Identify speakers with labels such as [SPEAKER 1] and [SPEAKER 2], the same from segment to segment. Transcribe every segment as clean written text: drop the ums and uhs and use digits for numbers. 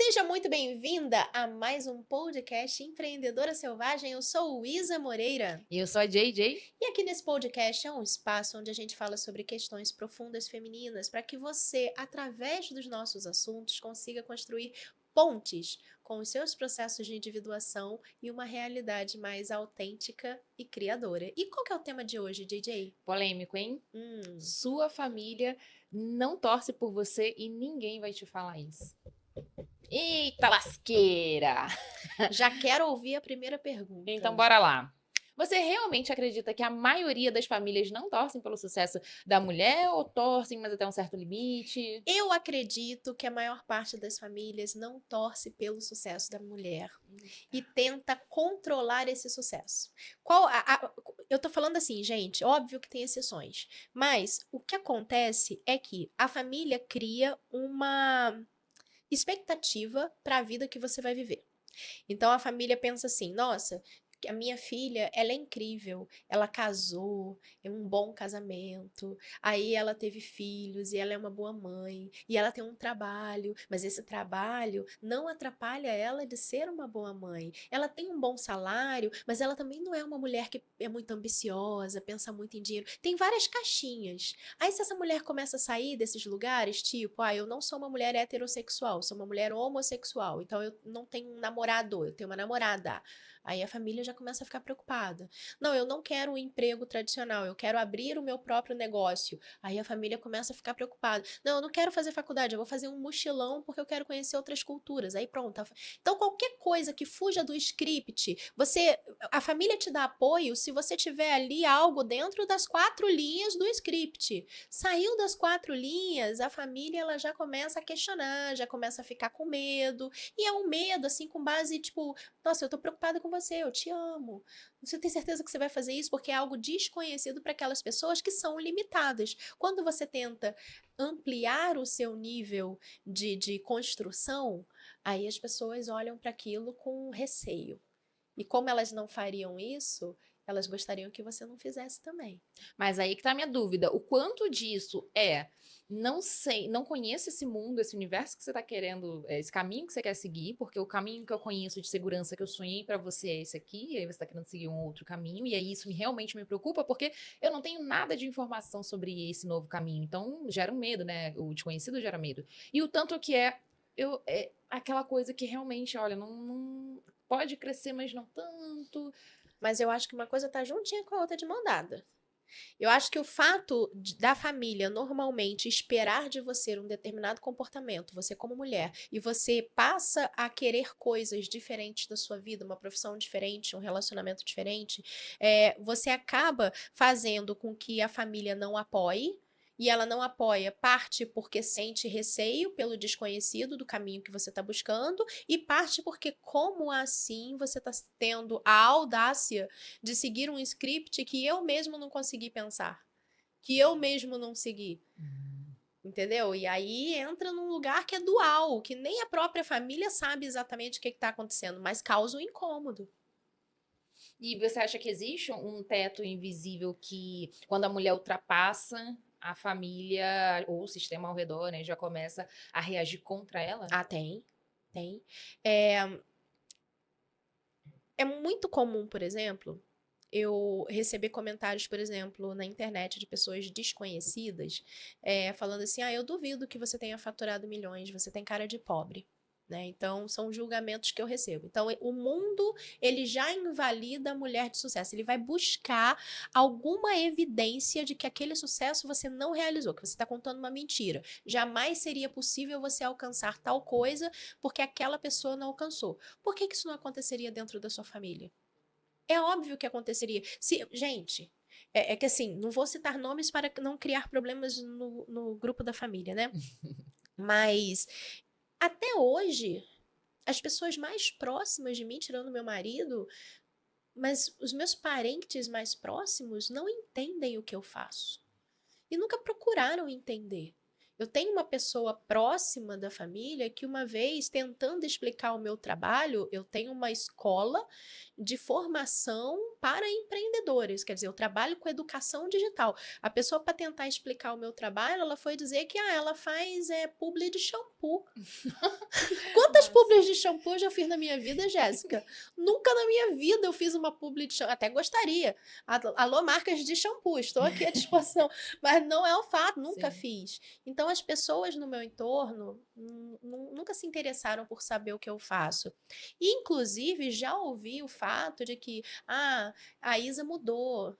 [SPEAKER 1] Seja muito bem-vinda a mais um podcast Empreendedora Selvagem. Eu sou Luísa Moreira.
[SPEAKER 2] E eu sou a JJ.
[SPEAKER 1] E aqui nesse podcast é um espaço onde a gente fala sobre questões profundas femininas para que você, através dos nossos assuntos, consiga construir pontes com os seus processos de individuação e uma realidade mais autêntica e criadora. E qual que é o tema de hoje, JJ?
[SPEAKER 2] Polêmico, hein?
[SPEAKER 1] Hum,
[SPEAKER 2] Sua família não torce por você e ninguém vai te falar isso. Eita lasqueira!
[SPEAKER 1] já quero ouvir a primeira pergunta.
[SPEAKER 2] Então bora lá. Você realmente acredita que a maioria das famílias não torcem pelo sucesso da mulher ou torcem, mas até um certo limite?
[SPEAKER 1] Eu acredito que a maior parte das famílias não torce pelo sucesso da mulher e tenta controlar esse sucesso. Eu tô falando assim, gente, óbvio que tem exceções, mas o que acontece é que a família cria uma expectativa para a vida que você vai viver. Então a família pensa assim: nossa, a minha filha, ela é incrível, ela casou, é um bom casamento, aí ela teve filhos e ela é uma boa mãe, e ela tem um trabalho, mas esse trabalho não atrapalha ela de ser uma boa mãe. Ela tem um bom salário, mas ela também não é uma mulher que é muito ambiciosa, pensa muito em dinheiro. Tem várias caixinhas. Aí se essa mulher começa a sair desses lugares, tipo, eu não sou uma mulher heterossexual, sou uma mulher homossexual, então eu não tenho um namorado, eu tenho uma namorada. Aí a família já começa a ficar preocupada. Não, eu não quero um emprego tradicional, eu quero abrir o meu próprio negócio. Aí a família começa a ficar preocupada. Não, eu não quero fazer faculdade, eu vou fazer um mochilão porque eu quero conhecer outras culturas. Aí pronto. Então qualquer coisa que fuja do script, a família te dá apoio se você tiver ali algo dentro das 4 linhas do script. Saiu das 4 linhas, a família ela já começa a questionar, já começa a ficar com medo. E é um medo assim com base tipo, nossa, eu tô preocupada com você, eu te amo. Você tem certeza que você vai fazer isso? Porque é algo desconhecido para aquelas pessoas que são limitadas. Quando você tenta ampliar o seu nível de construção, aí as pessoas olham para aquilo com receio. E como elas não fariam isso, elas gostariam que você não fizesse também.
[SPEAKER 2] Mas aí que tá a minha dúvida. O quanto disso não sei, não conheço esse mundo, esse universo que você tá querendo, esse caminho que você quer seguir, porque o caminho que eu conheço de segurança que eu sonhei pra você é esse aqui, e aí você tá querendo seguir um outro caminho, e aí isso realmente me preocupa, porque eu não tenho nada de informação sobre esse novo caminho. Então gera um medo, né? O desconhecido gera medo. E o tanto que é aquela coisa que realmente, olha, não pode crescer, mas não tanto.
[SPEAKER 1] Mas eu acho que uma coisa tá juntinha com a outra de mão dada. Eu acho que o fato da família normalmente esperar de você um determinado comportamento, você como mulher, e você passa a querer coisas diferentes da sua vida, uma profissão diferente, um relacionamento diferente, você acaba fazendo com que a família não apoie. E ela não apoia, parte porque sente receio pelo desconhecido do caminho que você está buscando, e parte porque, como assim, você está tendo a audácia de seguir um script que eu mesmo não consegui pensar, que eu mesmo não segui, entendeu? E aí entra num lugar que é dual, que nem a própria família sabe exatamente o que está acontecendo, mas causa um incômodo.
[SPEAKER 2] E você acha que existe um teto invisível que, quando a mulher ultrapassa, a família ou o sistema ao redor, né, já começa a reagir contra ela?
[SPEAKER 1] Ah, tem, tem. É, é muito comum, por exemplo, eu receber comentários, por exemplo, na internet de pessoas desconhecidas, falando assim: eu duvido que você tenha faturado milhões, você tem cara de pobre. Né? Então, são julgamentos que eu recebo. Então, o mundo, ele já invalida a mulher de sucesso. Ele vai buscar alguma evidência de que aquele sucesso você não realizou, que você está contando uma mentira. Jamais seria possível você alcançar tal coisa porque aquela pessoa não alcançou. Por que isso não aconteceria dentro da sua família? É óbvio que aconteceria. Gente, é que assim, não vou citar nomes para não criar problemas no grupo da família, né? Mas até hoje, as pessoas mais próximas de mim, tirando meu marido, mas os meus parentes mais próximos não entendem o que eu faço. E nunca procuraram entender. Eu tenho uma pessoa próxima da família que uma vez, tentando explicar o meu trabalho, eu tenho uma escola de formação para empreendedores, quer dizer, eu trabalho com educação digital. A pessoa, para tentar explicar o meu trabalho, ela foi dizer que ela faz publi de shampoo. Quantas publi de shampoo eu já fiz na minha vida, Jéssica? Nunca na minha vida eu fiz uma publi de shampoo. Até gostaria. Alô, marcas de shampoo, estou aqui à disposição. Mas não é o fato, nunca
[SPEAKER 2] Sim.
[SPEAKER 1] fiz. Então, as pessoas no meu entorno nunca se interessaram por saber o que eu faço. E, inclusive, já ouvi o fato de que a Isa mudou.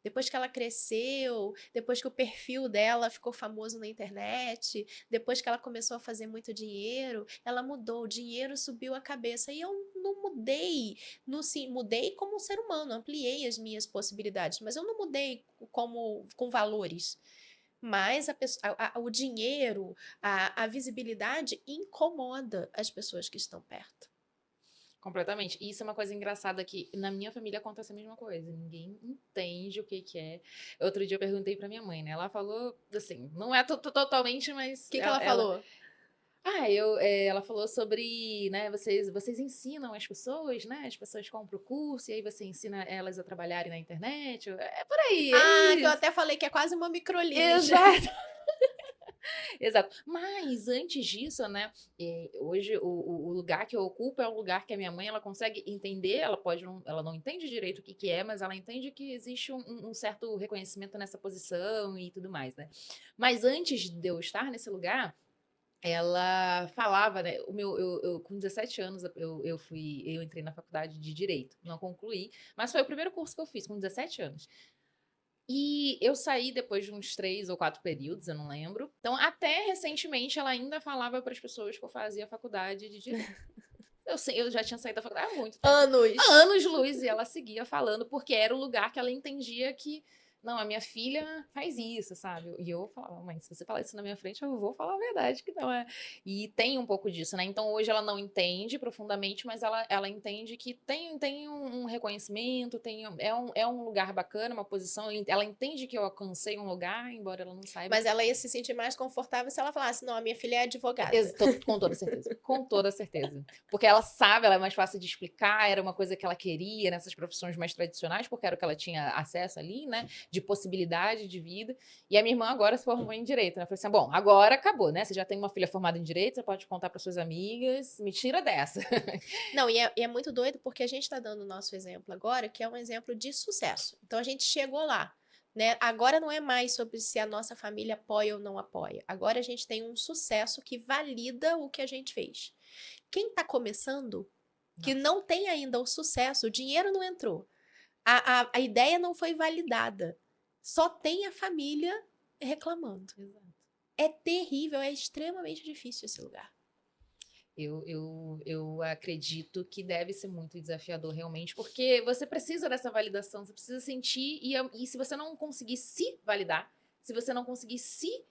[SPEAKER 1] Depois que ela cresceu, depois que o perfil dela ficou famoso na internet, depois que ela começou a fazer muito dinheiro, ela mudou, o dinheiro subiu a cabeça. E eu não mudei, sim, mudei como um ser humano, ampliei as minhas possibilidades, mas eu não mudei com valores. Mas o dinheiro, a visibilidade incomoda as pessoas que estão perto.
[SPEAKER 2] Completamente. E isso é uma coisa engraçada que na minha família acontece a mesma coisa. Ninguém entende o que que é. Outro dia eu perguntei pra minha mãe, né? Ela falou, assim, não é totalmente, mas
[SPEAKER 1] O que ela falou?
[SPEAKER 2] ela falou sobre, né, vocês ensinam as pessoas, né? As pessoas compram o curso e aí você ensina elas a trabalharem na internet. É por aí, é
[SPEAKER 1] Que eu
[SPEAKER 2] isso.
[SPEAKER 1] até falei que é quase uma microlinha.
[SPEAKER 2] Exato. Exato. Mas antes disso, né? Hoje o lugar que eu ocupo é um lugar que a minha mãe ela consegue entender. Ela não entende direito o que que é, mas ela entende que existe um certo reconhecimento nessa posição e tudo mais, né? Mas antes de eu estar nesse lugar ela falava, né? Com 17 anos eu entrei na faculdade de Direito, não concluí, mas foi o primeiro curso que eu fiz com 17 anos. E eu saí depois de uns 3 ou 4 períodos, eu não lembro. Então, até recentemente, ela ainda falava para as pessoas que eu fazia faculdade de Direito. Eu já tinha saído da faculdade há muito tempo. Há
[SPEAKER 1] Anos.
[SPEAKER 2] anos luz, e ela seguia falando, porque era o lugar que ela entendia que não, a minha filha faz isso, sabe? E eu falava, mãe, se você falar isso na minha frente, eu vou falar a verdade que não é. E tem um pouco disso, né? Então hoje ela não entende profundamente, mas ela entende que tem um reconhecimento, é um lugar bacana, uma posição. Ela entende que eu alcancei um lugar, embora ela não saiba.
[SPEAKER 1] Mas ela ia se sentir mais confortável se ela falasse: não, a minha filha é advogada.
[SPEAKER 2] Com toda certeza. Com toda certeza. Porque ela sabe, ela é mais fácil de explicar, era uma coisa que ela queria nessas profissões mais tradicionais, porque era o que ela tinha acesso ali, né? De possibilidade de vida. E a minha irmã agora se formou em Direito, né? Eu falei assim, bom, agora acabou, né? Você já tem uma filha formada em Direito, você pode contar para suas amigas, me tira dessa.
[SPEAKER 1] Não, e é muito doido porque a gente está dando o nosso exemplo agora, que é um exemplo de sucesso. Então a gente chegou lá. Né? Agora não é mais sobre se a nossa família apoia ou não apoia. Agora a gente tem um sucesso que valida o que a gente fez. Quem está começando, que não tem ainda o sucesso, o dinheiro não entrou, a ideia não foi validada, só tem a família reclamando.
[SPEAKER 2] Exato.
[SPEAKER 1] É terrível, é extremamente difícil esse lugar.
[SPEAKER 2] Eu acredito que deve ser muito desafiador realmente, porque você precisa dessa validação, você precisa sentir, e se você não conseguir se validar, se você não conseguir ser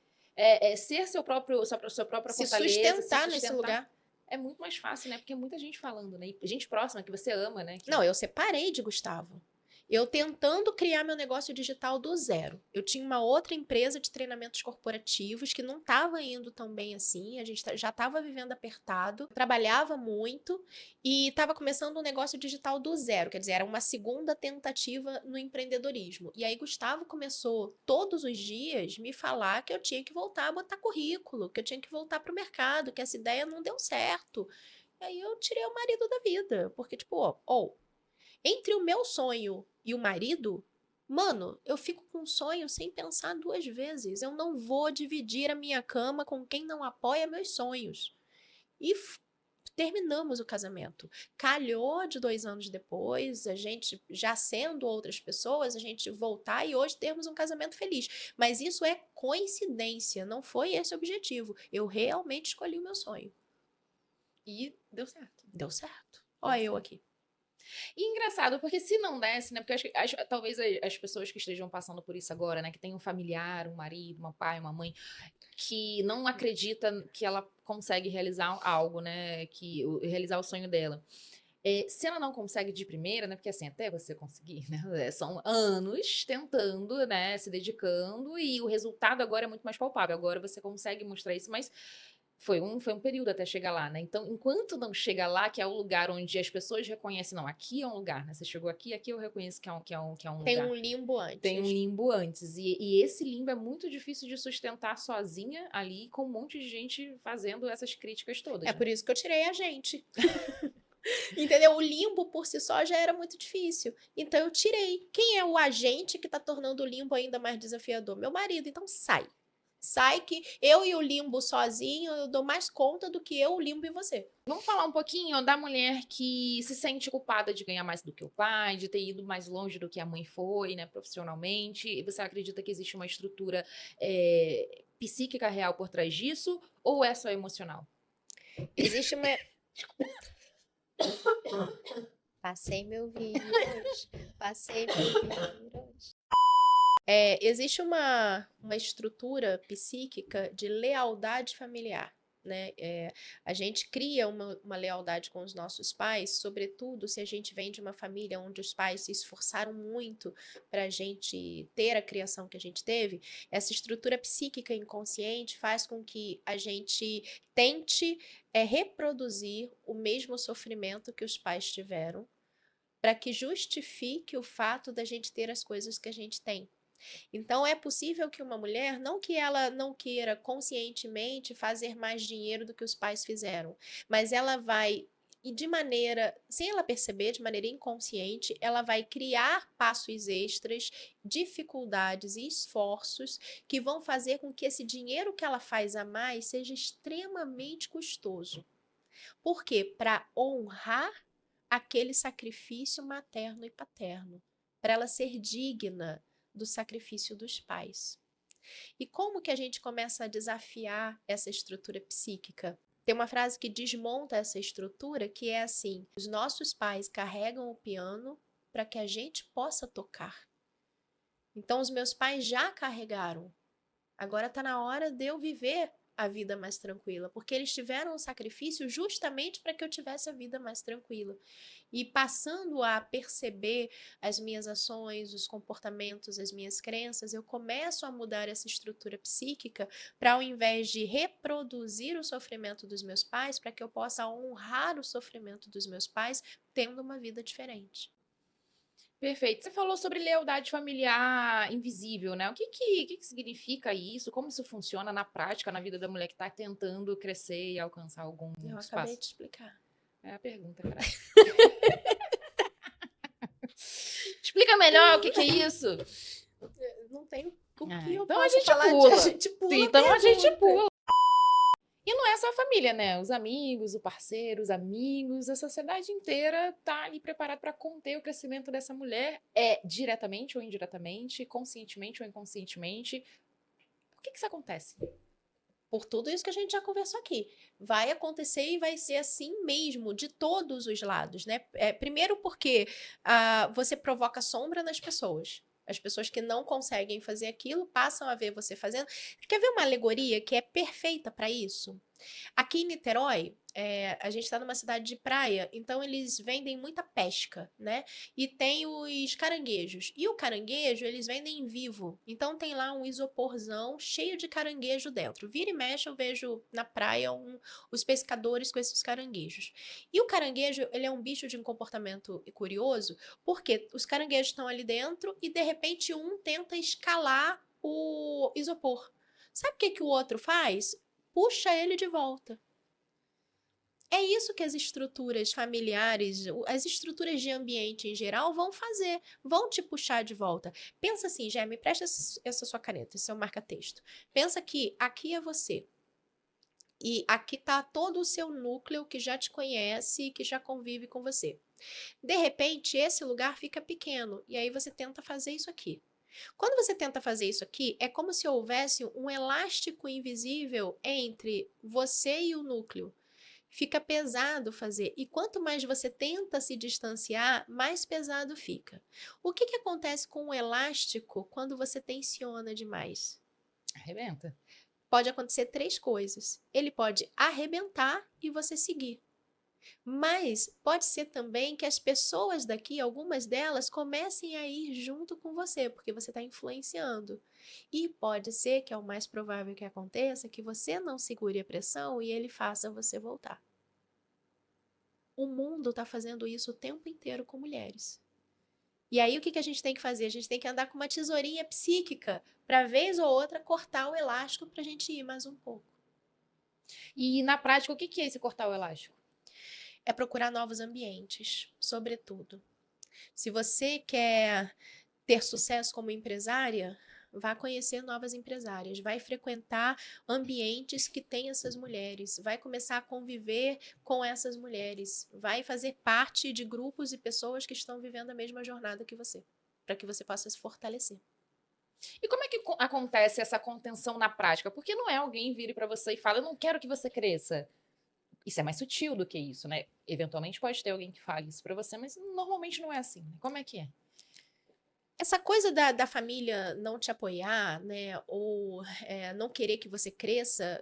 [SPEAKER 2] sua própria
[SPEAKER 1] Se
[SPEAKER 2] fortaleza,
[SPEAKER 1] sustentar nesse lugar.
[SPEAKER 2] é muito mais fácil, né? Porque é muita gente falando, né? E gente próxima que você ama, né?
[SPEAKER 1] Não, eu separei de Gustavo. Eu tentando criar meu negócio digital do zero. Eu tinha uma outra empresa de treinamentos corporativos que não estava indo tão bem assim. A gente já estava vivendo apertado, trabalhava muito e estava começando um negócio digital do zero. Quer dizer, era uma segunda tentativa no empreendedorismo. E aí Gustavo começou todos os dias me falar que eu tinha que voltar a botar currículo, que eu tinha que voltar para o mercado, que essa ideia não deu certo. E aí eu tirei o marido da vida, porque tipo, entre o meu sonho e o marido, mano, eu fico com sonho sem pensar 2 vezes. Eu não vou dividir a minha cama com quem não apoia meus sonhos. E terminamos o casamento. Calhou de 2 anos depois, a gente já sendo outras pessoas, a gente voltar e hoje termos um casamento feliz. Mas isso é coincidência, não foi esse o objetivo. Eu realmente escolhi o meu sonho.
[SPEAKER 2] E deu certo.
[SPEAKER 1] Deu certo. Olha eu aqui.
[SPEAKER 2] E engraçado, porque se não desse, né? Porque talvez as pessoas que estejam passando por isso agora, né? Que tem um familiar, um marido, um pai, uma mãe, que não acredita que ela consegue realizar algo, né? Realizar o sonho dela. Se ela não consegue de primeira, né? Porque assim, até você conseguir, né? São anos tentando, né? Se dedicando, e o resultado agora é muito mais palpável. Agora você consegue mostrar isso, mas Foi um período até chegar lá, né? Então, enquanto não chega lá, que é o lugar onde as pessoas reconhecem, não, aqui é um lugar, né? Você chegou aqui, aqui eu reconheço que é um
[SPEAKER 1] Tem
[SPEAKER 2] lugar.
[SPEAKER 1] um limbo
[SPEAKER 2] Tem um
[SPEAKER 1] antes.
[SPEAKER 2] limbo antes. E esse limbo é muito difícil de sustentar sozinha ali, com um monte de gente fazendo essas críticas todas,
[SPEAKER 1] É
[SPEAKER 2] né?
[SPEAKER 1] por isso que eu tirei a gente. Entendeu? O limbo por si só já era muito difícil. Então eu tirei. Quem é o agente que tá tornando o limbo ainda mais desafiador? Meu marido. Então sai. Sai que eu e o limbo sozinho eu dou mais conta do que eu, o limbo e você.
[SPEAKER 2] Vamos falar um pouquinho da mulher que se sente culpada de ganhar mais do que o pai, de ter ido mais longe do que a mãe foi, né, profissionalmente. E você acredita que existe uma estrutura psíquica real por trás disso? Ou é só emocional?
[SPEAKER 1] Existe uma. Passei meu vírus. Passei meu vírus. Existe uma estrutura psíquica de lealdade familiar, né? A gente cria uma lealdade com os nossos pais, sobretudo se a gente vem de uma família onde os pais se esforçaram muito para a gente ter a criação que a gente teve. Essa estrutura psíquica inconsciente faz com que a gente tente reproduzir o mesmo sofrimento que os pais tiveram, para que justifique o fato da gente ter as coisas que a gente tem. Então, é possível que uma mulher, não que ela não queira conscientemente fazer mais dinheiro do que os pais fizeram, mas ela vai, e de maneira, sem ela perceber, de maneira inconsciente, ela vai criar passos extras, dificuldades e esforços que vão fazer com que esse dinheiro que ela faz a mais seja extremamente custoso. Por quê? Para honrar aquele sacrifício materno e paterno, para ela ser digna do sacrifício dos pais. E como que a gente começa a desafiar essa estrutura psíquica? Tem uma frase que desmonta essa estrutura, que é assim: os nossos pais carregam o piano para que a gente possa tocar. Então, os meus pais já carregaram. Agora está na hora de eu viver a vida mais tranquila, porque eles tiveram um sacrifício justamente para que eu tivesse a vida mais tranquila. E passando a perceber as minhas ações, os comportamentos, as minhas crenças, eu começo a mudar essa estrutura psíquica para, ao invés de reproduzir o sofrimento dos meus pais, para que eu possa honrar o sofrimento dos meus pais, tendo uma vida diferente.
[SPEAKER 2] Perfeito. Você falou sobre lealdade familiar invisível, né? O que significa isso? Como isso funciona na prática, na vida da mulher que está tentando crescer e alcançar algum
[SPEAKER 1] Eu acabei
[SPEAKER 2] espaço?
[SPEAKER 1] de explicar.
[SPEAKER 2] É a pergunta, cara. Explica melhor o que é isso.
[SPEAKER 1] Não tem o que eu
[SPEAKER 2] Então a
[SPEAKER 1] posso
[SPEAKER 2] gente
[SPEAKER 1] falar
[SPEAKER 2] pula.
[SPEAKER 1] a gente pula a
[SPEAKER 2] Então a gente
[SPEAKER 1] pergunta.
[SPEAKER 2] pula. E não é só a família, né? Os amigos, o parceiro, os amigos, a sociedade inteira tá ali preparada para conter o crescimento dessa mulher, diretamente ou indiretamente, conscientemente ou inconscientemente. Por que isso acontece?
[SPEAKER 1] Por tudo isso que a gente já conversou aqui. Vai acontecer e vai ser assim mesmo, de todos os lados, né? Primeiro porque você provoca sombra nas pessoas. As pessoas que não conseguem fazer aquilo passam a ver você fazendo. Quer ver uma alegoria que é perfeita para isso? Aqui em Niterói, a gente está numa cidade de praia, então eles vendem muita pesca, né? E tem os caranguejos. E o caranguejo, eles vendem vivo. Então tem lá um isoporzão cheio de caranguejo dentro. Vira e mexe, eu vejo na praia os pescadores com esses caranguejos. E o caranguejo, ele é um bicho de um comportamento curioso, porque os caranguejos estão ali dentro e de repente um tenta escalar o isopor. Sabe o que o outro faz? Puxa ele de volta. É isso que as estruturas familiares, as estruturas de ambiente em geral vão fazer, vão te puxar de volta. Pensa assim, já me presta essa sua caneta, esse seu marca-texto. Pensa que aqui é você. E aqui está todo o seu núcleo que já te conhece e que já convive com você. De repente, esse lugar fica pequeno e aí você tenta fazer isso aqui. Quando você tenta fazer isso aqui, é como se houvesse um elástico invisível entre você e o núcleo. Fica pesado fazer. E quanto mais você tenta se distanciar, mais pesado fica. O que acontece com o elástico quando você tensiona demais?
[SPEAKER 2] Arrebenta.
[SPEAKER 1] Pode acontecer três coisas. Ele pode arrebentar e você seguir. Mas pode ser também que as pessoas daqui, algumas delas, comecem a ir junto com você, porque você está influenciando. E pode ser, que é o mais provável que aconteça, que você não segure a pressão e ele faça você voltar. O mundo está fazendo isso o tempo inteiro com mulheres. E aí o que a gente tem que fazer? A gente tem que andar com uma tesourinha psíquica para vez ou outra cortar o elástico para a gente ir mais um pouco.
[SPEAKER 2] E na prática, o que que é esse cortar o elástico?
[SPEAKER 1] É procurar novos ambientes, sobretudo. Se você quer ter sucesso como empresária, vá conhecer novas empresárias, vai frequentar ambientes que têm essas mulheres, vai começar a conviver com essas mulheres, vai fazer parte de grupos e pessoas que estão vivendo a mesma jornada que você, para que você possa se fortalecer.
[SPEAKER 2] E como é que acontece essa contenção na prática? Porque não é alguém vire para você e fala, eu não quero que você cresça. Isso é mais sutil do que isso, né? Eventualmente pode ter alguém que fale isso para você, mas normalmente não é assim. Né? Como é que é?
[SPEAKER 1] Essa coisa da família não te apoiar, né, ou não querer que você cresça,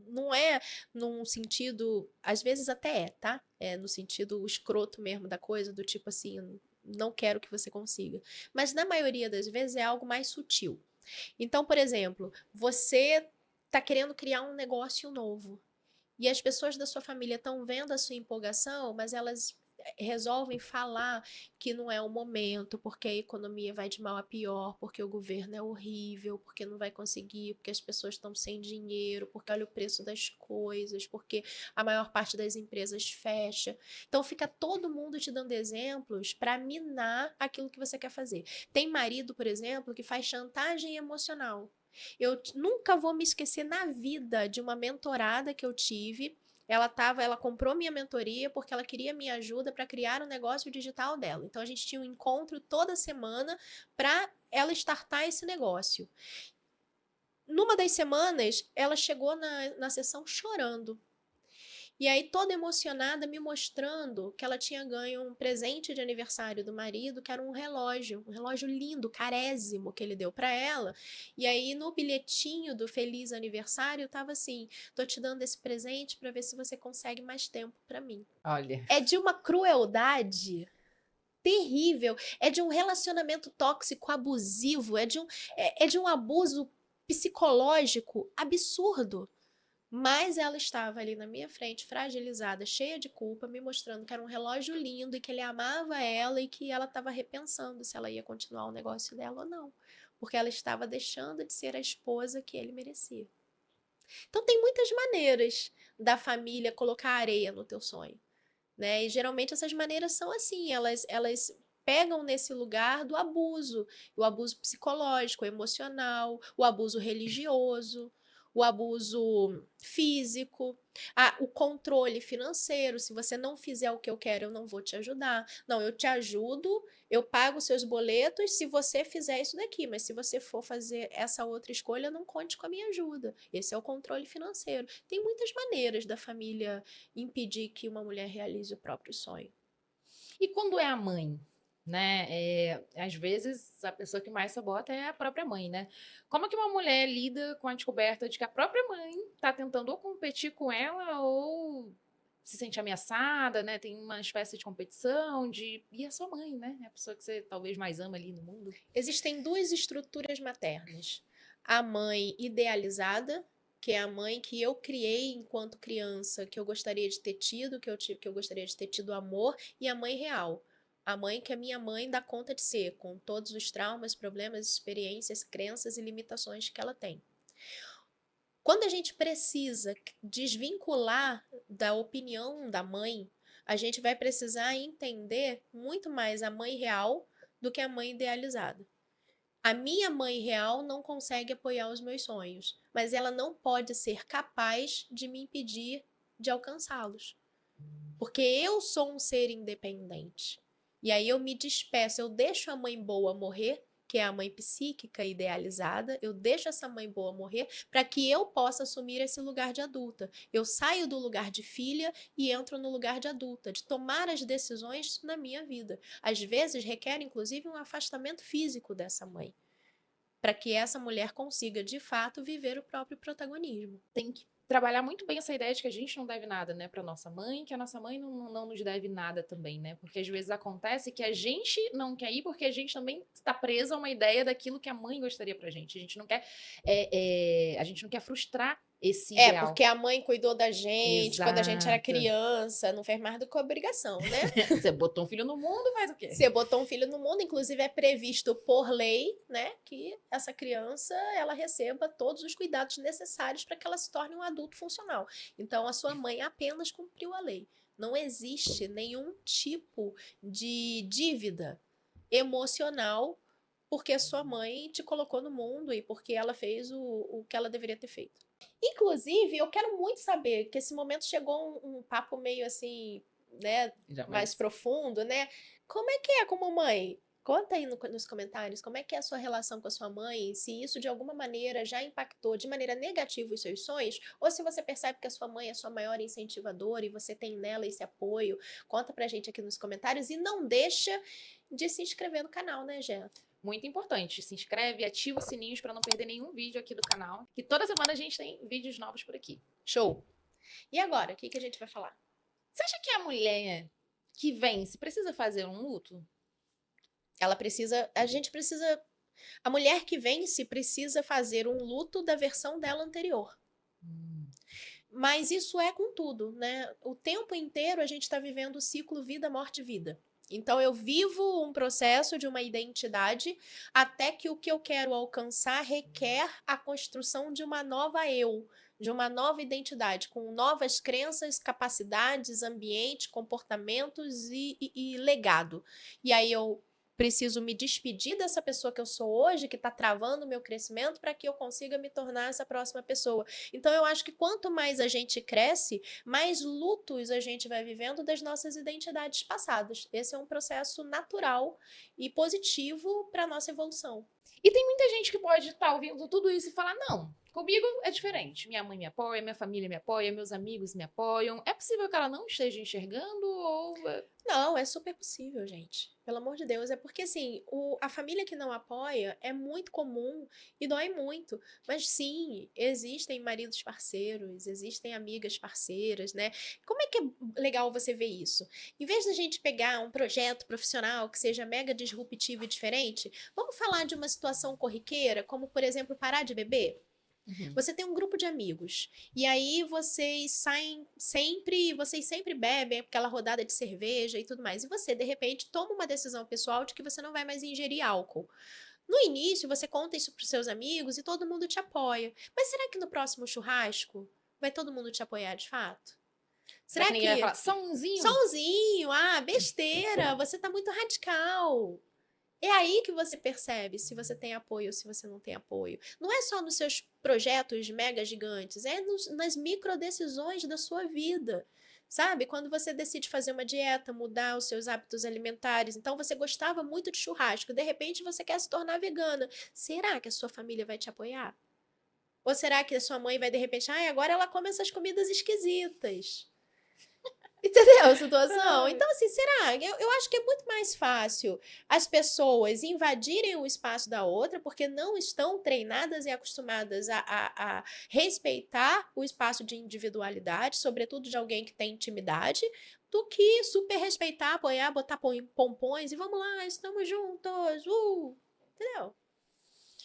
[SPEAKER 1] não é num sentido, às vezes até é, tá? É no sentido escroto mesmo da coisa, do tipo assim, não quero que você consiga. Mas na maioria das vezes é algo mais sutil. Então, por exemplo, você tá querendo criar um negócio novo. E as pessoas da sua família estão vendo a sua empolgação, mas elas resolvem falar que não é o momento, porque a economia vai de mal a pior, porque o governo é horrível, porque não vai conseguir, porque as pessoas estão sem dinheiro, porque olha o preço das coisas, porque a maior parte das empresas fecha. Então fica todo mundo te dando exemplos para minar aquilo que você quer fazer. Tem marido, por exemplo, que faz chantagem emocional. Eu nunca vou me esquecer na vida de uma mentorada que eu tive. Ela comprou minha mentoria porque ela queria minha ajuda para criar o negócio digital dela. Então a gente tinha um encontro toda semana para ela startar esse negócio. Numa das semanas, ela chegou na sessão chorando. E aí, toda emocionada, me mostrando que ela tinha ganho um presente de aniversário do marido, que era um relógio lindo, carésimo, que ele deu para ela. E aí, no bilhetinho do feliz aniversário, tava assim: tô te dando esse presente para ver se você consegue mais tempo para mim.
[SPEAKER 2] Olha.
[SPEAKER 1] É de uma crueldade terrível, é de um relacionamento tóxico abusivo, é de um abuso psicológico absurdo. Mas ela estava ali na minha frente, fragilizada, cheia de culpa, me mostrando que era um relógio lindo e que ele amava ela e que ela estava repensando se ela ia continuar o negócio dela ou não. Porque ela estava deixando de ser a esposa que ele merecia. Então tem muitas maneiras da família colocar areia no teu sonho, né? E geralmente essas maneiras são assim, elas pegam nesse lugar do abuso, o abuso psicológico, emocional, o abuso religioso, o abuso físico, o controle financeiro. Se você não fizer o que eu quero, eu não vou te ajudar. Não, eu te ajudo, eu pago seus boletos se você fizer isso daqui, mas se você for fazer essa outra escolha, não conte com a minha ajuda. Esse é o controle financeiro. Tem muitas maneiras da família impedir que uma mulher realize o próprio sonho.
[SPEAKER 2] E quando é a mãe? Né? Às vezes a pessoa que mais sabota é a própria mãe, né? Como é que uma mulher lida com a descoberta de que a própria mãe está tentando ou competir com ela ou se sente ameaçada, né? Tem uma espécie de competição de e a sua mãe, né? É a pessoa que você talvez mais ama ali no mundo.
[SPEAKER 1] Existem duas estruturas maternas. A mãe idealizada, que é a mãe que eu criei enquanto criança, que eu gostaria de ter tido, que eu gostaria de ter tido amor, e a mãe real. A mãe que a minha mãe dá conta de ser, com todos os traumas, problemas, experiências, crenças e limitações que ela tem. Quando a gente precisa desvincular da opinião da mãe, a gente vai precisar entender muito mais a mãe real do que a mãe idealizada. A minha mãe real não consegue apoiar os meus sonhos, mas ela não pode ser capaz de me impedir de alcançá-los. Porque eu sou um ser independente. E aí eu me despeço, eu deixo a mãe boa morrer, que é a mãe psíquica idealizada, eu deixo essa mãe boa morrer para que eu possa assumir esse lugar de adulta. Eu saio do lugar de filha e entro no lugar de adulta, de tomar as decisões na minha vida. Às vezes requer inclusive um afastamento físico dessa mãe, para que essa mulher consiga de fato viver o próprio protagonismo.
[SPEAKER 2] trabalhar muito bem essa ideia de que a gente não deve nada, né, para nossa mãe, que a nossa mãe não nos deve nada também, né? Porque às vezes acontece que a gente não quer ir porque a gente também está presa a uma ideia daquilo que a mãe gostaria pra gente. A gente não quer, a gente não quer frustrar esse ideal.
[SPEAKER 1] Porque a mãe cuidou da gente quando a gente era
[SPEAKER 2] Exato.
[SPEAKER 1] criança, não fez mais do que obrigação, né?
[SPEAKER 2] Você botou um filho no mundo, faz o quê?
[SPEAKER 1] Você botou um filho no mundo, inclusive é previsto por lei, né, que essa criança ela receba todos os cuidados necessários para que ela se torne um adulto funcional. Então a sua mãe apenas cumpriu a lei. Não existe nenhum tipo de dívida emocional porque a sua mãe te colocou no mundo e porque ela fez o que ela deveria ter feito. Inclusive, eu quero muito saber que esse momento chegou um papo meio assim, né, mais profundo, né? Como é que é como mãe? Conta aí nos comentários como é que é a sua relação com a sua mãe, se isso de alguma maneira já impactou de maneira negativa os seus sonhos, ou se você percebe que a sua mãe é a sua maior incentivadora e você tem nela esse apoio. Conta pra gente aqui nos comentários e não deixa de se inscrever no canal, né, Gé?
[SPEAKER 2] Muito importante, se inscreve, ativa os sininhos para não perder nenhum vídeo aqui do canal, que toda semana a gente tem vídeos novos por aqui.
[SPEAKER 1] Show! E agora, o que a gente vai falar?
[SPEAKER 2] Você acha que a mulher que vence precisa fazer um luto?
[SPEAKER 1] A mulher que vence precisa fazer um luto da versão dela anterior. Mas isso é com tudo, né? O tempo inteiro a gente está vivendo o ciclo vida, morte, vida. Então eu vivo um processo de uma identidade até que o que eu quero alcançar requer a construção de uma nova eu, de uma nova identidade, com novas crenças, capacidades, ambiente, comportamentos e legado. E aí eu preciso me despedir dessa pessoa que eu sou hoje, que está travando o meu crescimento, para que eu consiga me tornar essa próxima pessoa. Então, eu acho que quanto mais a gente cresce, mais lutos a gente vai vivendo das nossas identidades passadas. Esse é um processo natural e positivo para a nossa evolução.
[SPEAKER 2] E tem muita gente que pode estar ouvindo tudo isso e falar, não, comigo é diferente. Minha mãe me apoia, minha família me apoia, meus amigos me apoiam. É possível que ela não esteja enxergando ou...
[SPEAKER 1] Não, é super possível, gente. Pelo amor de Deus. É porque, assim, a família que não apoia é muito comum e dói muito. Mas, sim, existem maridos parceiros, existem amigas parceiras, né? Como é que é legal você ver isso? Em vez da gente pegar um projeto profissional que seja mega disruptivo e diferente, vamos falar de uma situação corriqueira, como, por exemplo, parar de beber? Você tem um grupo de amigos e aí vocês sempre bebem aquela rodada de cerveja e tudo mais. E você, de repente, toma uma decisão pessoal de que você não vai mais ingerir álcool. No início, você conta isso para os seus amigos e todo mundo te apoia. Mas será que no próximo churrasco vai todo mundo te apoiar de fato?
[SPEAKER 2] Será que ninguém vai falar, sonzinho?
[SPEAKER 1] Sonzinho, besteira, você tá muito radical. É aí que você percebe se você tem apoio ou se você não tem apoio. Não é só nos seus projetos mega gigantes, é nas micro decisões da sua vida. Sabe? Quando você decide fazer uma dieta, mudar os seus hábitos alimentares. Então, você gostava muito de churrasco, de repente você quer se tornar vegana. Será que a sua família vai te apoiar? Ou será que a sua mãe vai, de repente, agora ela come essas comidas esquisitas? Entendeu a situação? Então, assim, será? Eu acho que é muito mais fácil as pessoas invadirem o espaço da outra porque não estão treinadas e acostumadas a respeitar o espaço de individualidade, sobretudo de alguém que tem intimidade, do que super respeitar, apoiar, botar pompons e vamos lá, estamos juntos, entendeu?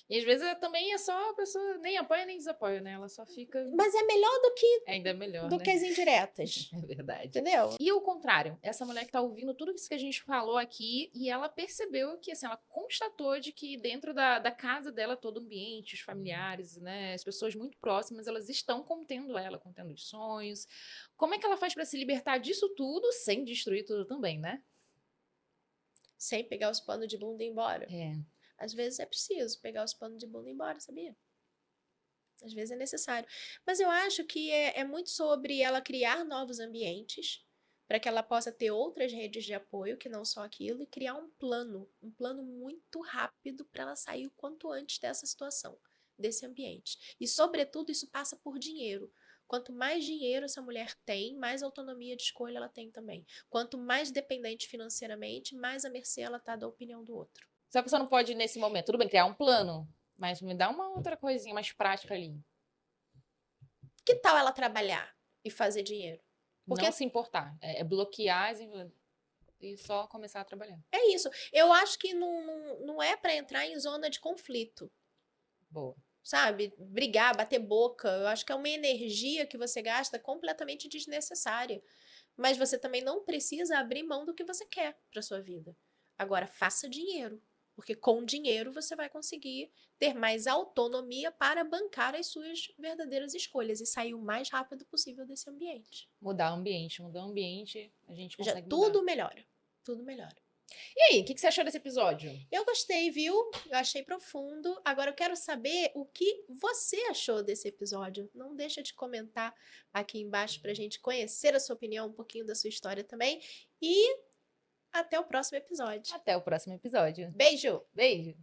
[SPEAKER 2] E às vezes também é só a pessoa nem apoia nem desapoia, né? Ela só fica...
[SPEAKER 1] Mas é melhor do que
[SPEAKER 2] ainda melhor,
[SPEAKER 1] do
[SPEAKER 2] né?
[SPEAKER 1] que as indiretas.
[SPEAKER 2] É verdade.
[SPEAKER 1] Entendeu?
[SPEAKER 2] E o contrário, essa mulher que tá ouvindo tudo isso que a gente falou aqui e ela percebeu que, assim, ela constatou de que dentro da casa dela, todo o ambiente, os familiares, né, as pessoas muito próximas, elas estão contendo ela, contendo os sonhos. Como é que ela faz para se libertar disso tudo sem destruir tudo também, né?
[SPEAKER 1] Sem pegar os panos de bunda e ir embora.
[SPEAKER 2] É.
[SPEAKER 1] Às vezes é preciso pegar os panos de bunda e ir embora, sabia? Às vezes é necessário. Mas eu acho que é muito sobre ela criar novos ambientes para que ela possa ter outras redes de apoio, que não só aquilo, e criar um plano muito rápido para ela sair o quanto antes dessa situação, desse ambiente. E, sobretudo, isso passa por dinheiro. Quanto mais dinheiro essa mulher tem, mais autonomia de escolha ela tem também. Quanto mais dependente financeiramente, mais à mercê ela está da opinião do outro.
[SPEAKER 2] Só que você não pode, nesse momento, tudo bem, criar um plano, mas me dá uma outra coisinha mais prática ali.
[SPEAKER 1] Que tal ela trabalhar e fazer dinheiro? Porque
[SPEAKER 2] Não se importar. É bloquear e só começar a trabalhar.
[SPEAKER 1] é isso. Eu acho que não é para entrar em zona de conflito,
[SPEAKER 2] Boa.
[SPEAKER 1] sabe? Brigar, bater boca. Eu acho que é uma energia que você gasta completamente desnecessária. Mas você também não precisa abrir mão do que você quer para sua vida. Agora, faça dinheiro, porque com dinheiro você vai conseguir ter mais autonomia para bancar as suas verdadeiras escolhas e sair o mais rápido possível desse ambiente.
[SPEAKER 2] Mudar o ambiente, a gente
[SPEAKER 1] Já
[SPEAKER 2] consegue mudar.
[SPEAKER 1] tudo melhora. Tudo melhora.
[SPEAKER 2] E aí, o que você achou desse episódio?
[SPEAKER 1] Eu gostei, viu? Eu achei profundo. Agora eu quero saber o que você achou desse episódio. Não deixa de comentar aqui embaixo pra gente conhecer a sua opinião, um pouquinho da sua história também. E até o próximo episódio.
[SPEAKER 2] Até o próximo episódio.
[SPEAKER 1] Beijo!
[SPEAKER 2] Beijo!